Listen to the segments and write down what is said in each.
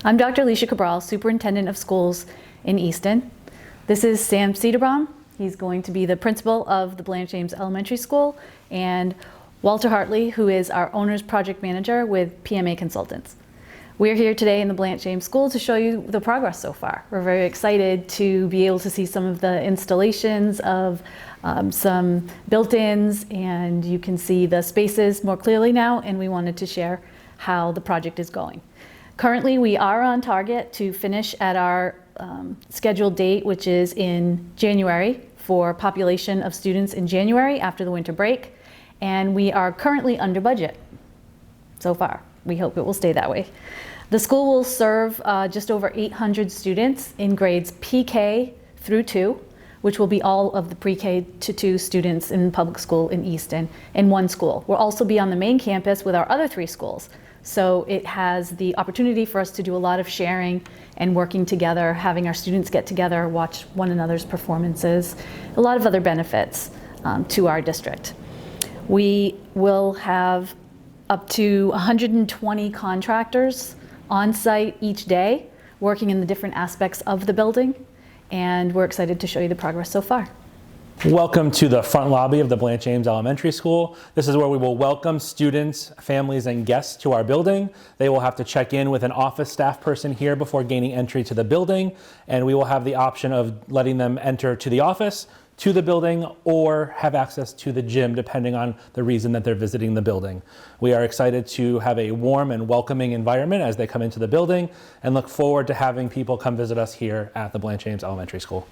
I'm Dr. Alicia Cabral, Superintendent of Schools in Easton. This is Sam Cederbaum. He's going to be the principal of the Blanche Ames Elementary School, and Walter Hartley, who is our owner's project manager with PMA Consultants. We're here today in the Blanche Ames School to show you the progress so far. We're very excited to be able to see some of the installations of some built-ins, and you can see the spaces more clearly now, and we wanted to share how the project is going. Currently, we are on target to finish at our scheduled date, which is in January, for population of students in January after the winter break, and we are currently under budget so far. We hope it will stay that way. The school will serve just over 800 students in grades PK through 2, which will be all of the pre-K to 2 students in public school in Easton in one school. We'll also be on the main campus with our other 3 schools. So it has the opportunity for us to do a lot of sharing and working together, having our students get together, watch one another's performances, a lot of other benefits to our district. We will have up to 120 contractors on site each day, working in the different aspects of the building, and we're excited to show you the progress so far. Welcome to the front lobby of the Blanche Ames Elementary School. This is where we will welcome students, families, and guests to our building. They will have to check in with an office staff person here before gaining entry to the building, and we will have the option of letting them enter to the office, to the building, or have access to the gym depending on the reason that they're visiting the building. We are excited to have a warm and welcoming environment as they come into the building and look forward to having people come visit us here at the Blanche Ames Elementary School.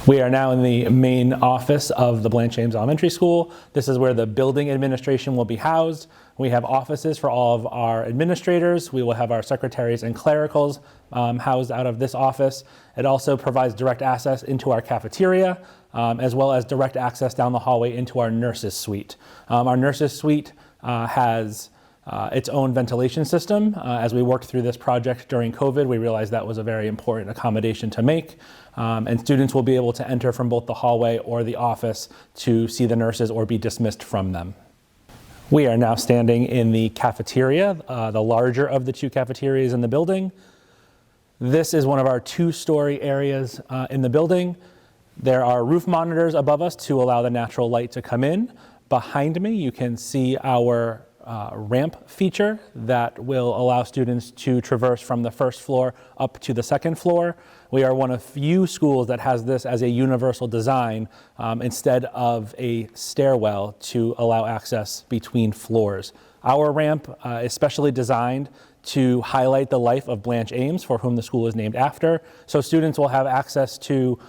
We are now in the main office of the Blanche Ames Elementary School. This is where the building administration will be housed. We have offices for all of our administrators. We will have our secretaries and clericals housed out of this office. It also provides direct access into our cafeteria, as well as direct access down the hallway into our nurses suite. Our nurses suite has its own ventilation system. As we worked through this project during COVID, we realized that was a very important accommodation to make. And students will be able to enter from both the hallway or the office to see the nurses or be dismissed from them. We are now standing in the cafeteria, the larger of the 2 cafeterias in the building. This is one of our 2-story areas in the building. There are roof monitors above us to allow the natural light to come in. Behind me, you can see our ramp feature that will allow students to traverse from the 1st floor up to the 2nd floor. We are one of few schools that has this as a universal design instead of a stairwell to allow access between floors. Our ramp is specially designed to highlight the life of Blanche Ames, for whom the school is named after, so students will have access to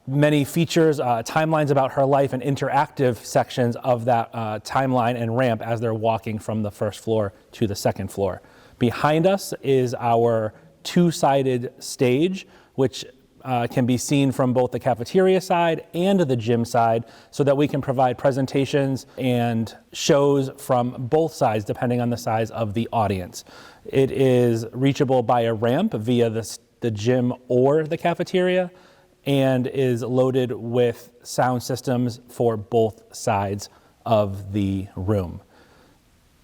many features, timelines about her life, and interactive sections of that timeline and ramp as they're walking from the 1st floor to the 2nd floor. Behind us is our 2-sided stage, which can be seen from both the cafeteria side and the gym side, so that we can provide presentations and shows from both sides depending on the size of the audience. It is reachable by a ramp via the gym or the cafeteria, and is loaded with sound systems for both sides of the room.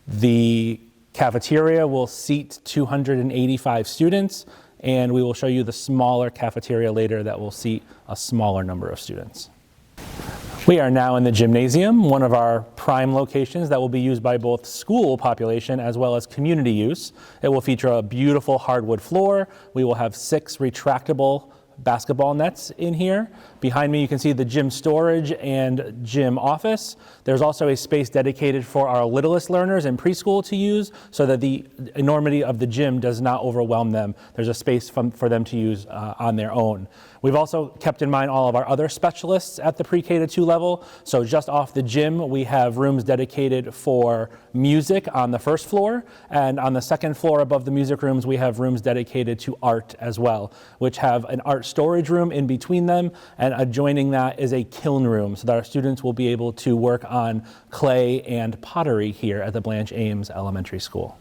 The cafeteria will seat 285 students, and we will show you the smaller cafeteria later that will seat a smaller number of students. We are now in the gymnasium, one of our prime locations that will be used by both school population as well as community use. It will feature a beautiful hardwood floor. We will have 6 retractable basketball nets in here. Behind me you can see the gym storage and gym office. There's also a space dedicated for our littlest learners in preschool to use so that the enormity of the gym does not overwhelm them. There's a space for them to use on their own. We've also kept in mind all of our other specialists at the pre-K to 2 level. So just off the gym, we have rooms dedicated for music on the 1st floor, and on the 2nd floor above the music rooms, we have rooms dedicated to art as well, which have an art storage room in between them, and adjoining that is a kiln room so that our students will be able to work on clay and pottery here at the Blanche Ames Elementary School.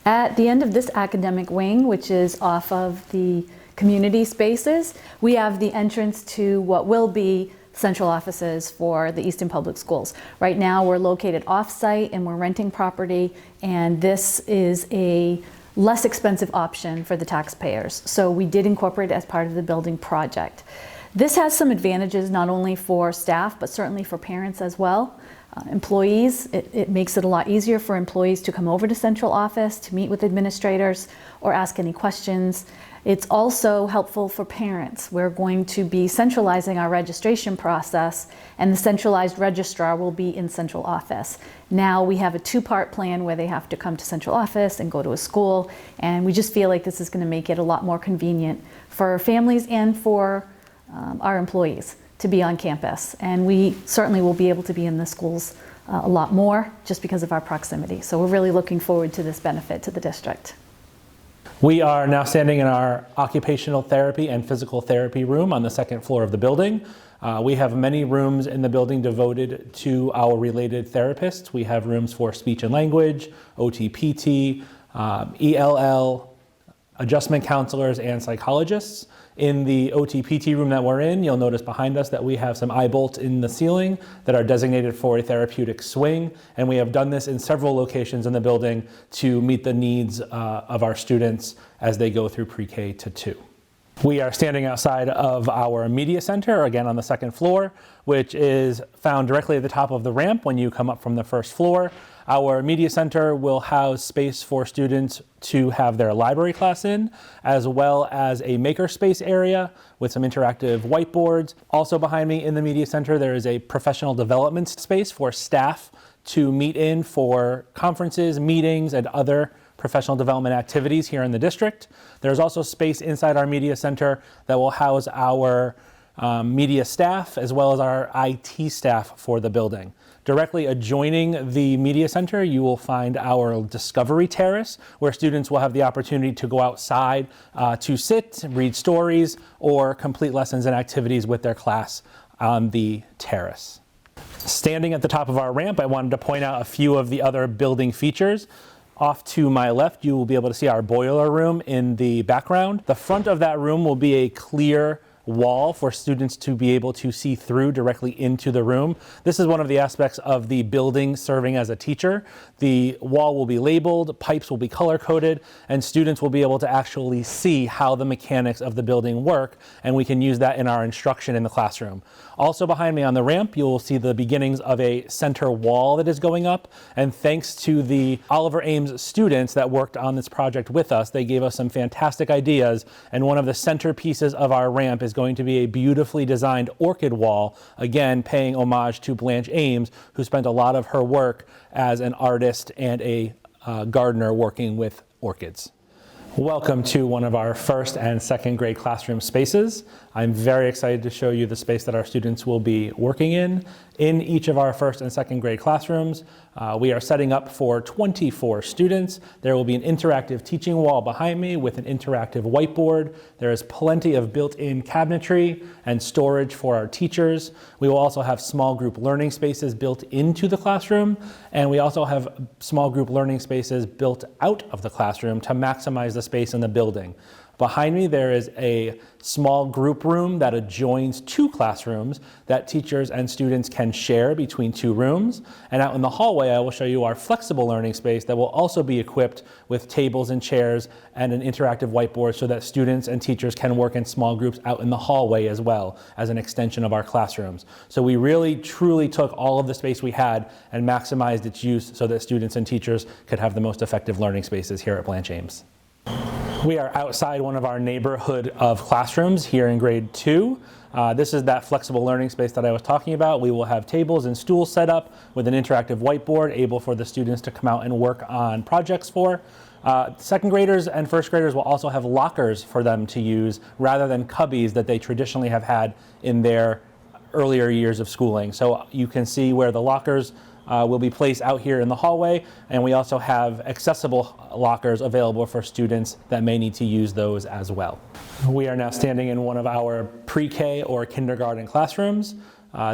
At the end of this academic wing, which is off of the community spaces, we have the entrance to what will be central offices for the Easton Public Schools. Right now we're located off-site and we're renting property, and this is a less expensive option for the taxpayers. So we did incorporate it as part of the building project. This has some advantages not only for staff, but certainly for parents as well. Employees, it makes it a lot easier for employees to come over to central office to meet with administrators or ask any questions. It's also helpful for parents. We're going to be centralizing our registration process, and the centralized registrar will be in central office. Now we have a two-part plan where they have to come to central office and go to a school, and we just feel like this is going to make it a lot more convenient for families and for our employees to be on campus. And we certainly will be able to be in the schools a lot more just because of our proximity. So we're really looking forward to this benefit to the district. We are now standing in our occupational therapy and physical therapy room on the second floor of the building. We have many rooms in the building devoted to our related therapists. We have rooms for speech and language, OT-PT, ELL, adjustment counselors, and psychologists. In the OT-PT room that we're in, you'll notice behind us that we have some eye bolts in the ceiling that are designated for a therapeutic swing, and we have done this in several locations in the building to meet the needs of our students as they go through pre-K to 2. We are standing outside of our media center, again on the second floor, which is found directly at the top of the ramp when you come up from the first floor. Our media center will house space for students to have their library class in, as well as a makerspace area with some interactive whiteboards. Also behind me in the media center, there is a professional development space for staff to meet in for conferences, meetings, and other professional development activities here in the district. There's also space inside our media center that will house our media staff as well as our IT staff for the building. Directly adjoining the media center, you will find our Discovery Terrace, where students will have the opportunity to go outside to sit, read stories, or complete lessons and activities with their class on the terrace. Standing at the top of our ramp, I wanted to point out a few of the other building features. Off to my left, you will be able to see our boiler room in the background. The front of that room will be a clear wall for students to be able to see through directly into the room. This is one of the aspects of the building serving as a teacher. The wall will be labeled, pipes will be color-coded, and students will be able to actually see how the mechanics of the building work, and we can use that in our instruction in the classroom. Also behind me on the ramp, you will see the beginnings of a center wall that is going up, and thanks to the Oliver Ames students that worked on this project with us, they gave us some fantastic ideas, and one of the centerpieces of our ramp is going to be a beautifully designed orchid wall, again paying homage to Blanche Ames, who spent a lot of her work as an artist and a gardener working with orchids. Welcome to one of our first and second grade classroom spaces. I'm very excited to show you the space that our students will be working in. In each of our first and second grade classrooms, we are setting up for 24 students. There will be an interactive teaching wall behind me with an interactive whiteboard. There is plenty of built-in cabinetry and storage for our teachers. We will also have small group learning spaces built into the classroom, and we also have small group learning spaces built out of the classroom to maximize the space in the building. Behind me, there is a small group room that adjoins 2 classrooms that teachers and students can share between 2 rooms. And out in the hallway, I will show you our flexible learning space that will also be equipped with tables and chairs and an interactive whiteboard so that students and teachers can work in small groups out in the hallway as well as an extension of our classrooms. So we really, truly took all of the space we had and maximized its use so that students and teachers could have the most effective learning spaces here at Blanche Ames. We are outside one of our neighborhood of classrooms here in grade 2. This is that flexible learning space that I was talking about. We will have tables and stools set up with an interactive whiteboard able for the students to come out and work on projects for. Second graders and first graders will also have lockers for them to use rather than cubbies that they traditionally have had in their earlier years of schooling. So you can see where the lockers will be placed out here in the hallway, and we also have accessible lockers available for students that may need to use those as well. We are now standing in one of our pre-K or kindergarten classrooms.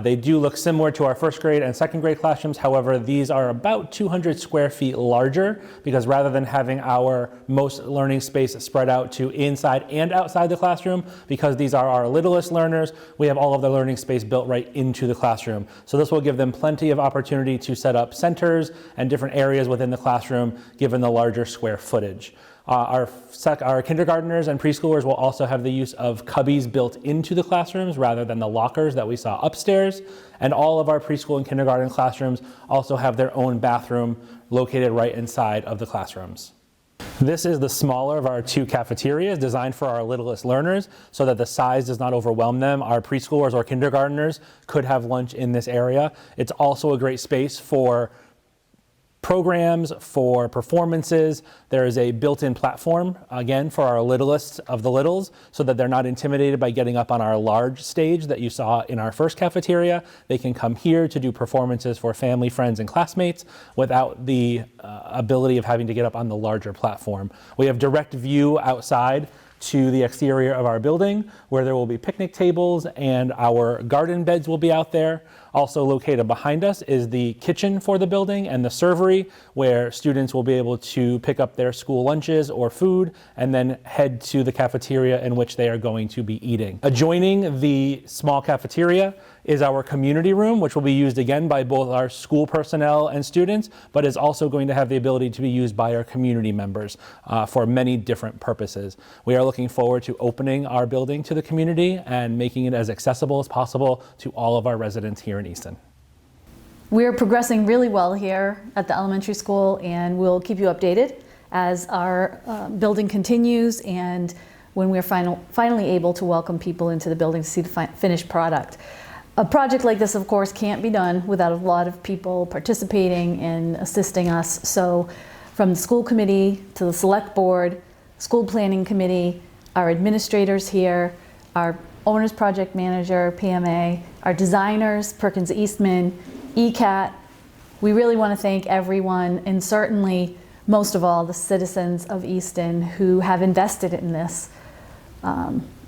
They do look similar to our first grade and second grade classrooms. However, these are about 200 square feet larger because rather than having our most learning space spread out to inside and outside the classroom, because these are our littlest learners, we have all of the learning space built right into the classroom. So this will give them plenty of opportunity to set up centers and different areas within the classroom given the larger square footage. Our kindergartners and preschoolers will also have the use of cubbies built into the classrooms rather than the lockers that we saw upstairs. And all of our preschool and kindergarten classrooms also have their own bathroom located right inside of the classrooms. This is the smaller of our two cafeterias, designed for our littlest learners so that the size does not overwhelm them. Our preschoolers or kindergartners could have lunch in this area. It's also a great space for programs, for performances. There is a built-in platform, again, for our littlest of the littles, so that they're not intimidated by getting up on our large stage that you saw in our first cafeteria. They can come here to do performances for family, friends, and classmates without the ability of having to get up on the larger platform. We have direct view outside to the exterior of our building, where there will be picnic tables and our garden beds will be out there. Also located behind us is the kitchen for the building and the servery, where students will be able to pick up their school lunches or food and then head to the cafeteria in which they are going to be eating. Adjoining the small cafeteria is our community room, which will be used again by both our school personnel and students, but is also going to have the ability to be used by our community members for many different purposes. We are looking forward to opening our building to the community and making it as accessible as possible to all of our residents here in Easton. We're progressing really well here at the elementary school, and we'll keep you updated as our building continues and when we're finally able to welcome people into the building to see the finished product. A project like this, of course, can't be done without a lot of people participating and assisting us. So from the school committee to the select board, school planning committee, our administrators here, our owner's project manager, PMA, our designers, Perkins Eastman, ECAT, we really want to thank everyone, and certainly most of all the citizens of Easton who have invested in this,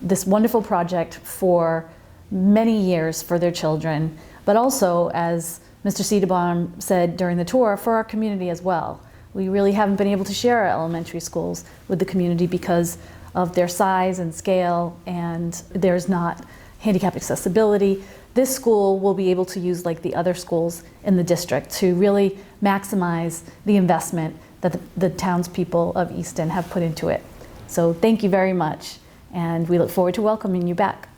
this wonderful project for many years for their children, but also, as Mr. Cederbaum said during the tour, for our community as well. We really haven't been able to share our elementary schools with the community because of their size and scale, and there's not handicap accessibility. This school will be able to use, like the other schools in the district, to really maximize the investment that the townspeople of Easton have put into it. So thank you very much, and we look forward to welcoming you back.